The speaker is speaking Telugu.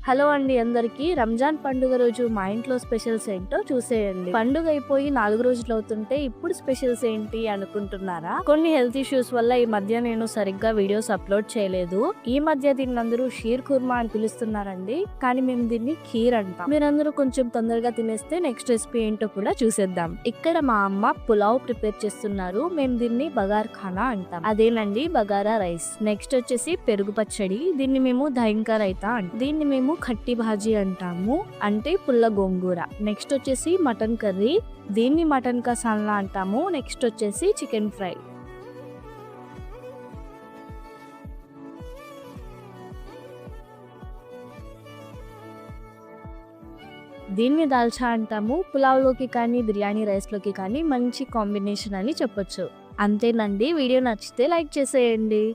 హలో అండి అందరికి. రంజాన్ పండుగ రోజు మా ఇంట్లో స్పెషల్స్ ఏంటో చూసేయండి. పండుగ అయిపోయి 4 రోజులు అవుతుంటే ఇప్పుడు స్పెషల్స్ ఏంటి అనుకుంటున్నారా? కొన్ని హెల్త్ ఇష్యూస్ వల్ల ఈ మధ్య నేను సరిగ్గా వీడియోస్ అప్లోడ్ చేయలేదు. ఈ మధ్య దీన్ని అందరూ షీర్ కుర్మా అని పిలుస్తున్నారండి, కానీ మేము దీన్ని ఖీర్ అంటాం. మీరందరూ కొంచెం తొందరగా తినేస్తే నెక్స్ట్ రెసిపీ ఏంటో కూడా చూసేద్దాం. ఇక్కడ మా అమ్మ పులావ్ ప్రిపేర్ చేస్తున్నారు. మేము దీన్ని బగార్ ఖానా అంటాం. అదేనండి బగారా రైస్. నెక్స్ట్ వచ్చేసి పెరుగు పచ్చడి. దీన్ని మేము ధైంకా రైతా అంటాం. దీన్ని మేము ఖట్టి భాజీ అంటాము, అంటే పుల్ల గోంగూర. నెక్స్ట్ వచ్చేసి మటన్ కర్రీ. దీన్ని మటన్ కసాలా అంటాము. నెక్స్ట్ వచ్చేసి చికెన్ ఫ్రై. దీన్ని దాల్చా అంటాము. పులావ్లోకి కానీ బిర్యానీ రైస్లోకి కానీ మంచి కాంబినేషన్ అని చెప్పొచ్చు. అంతేనండి. వీడియో నచ్చితే లైక్ చేసేయండి.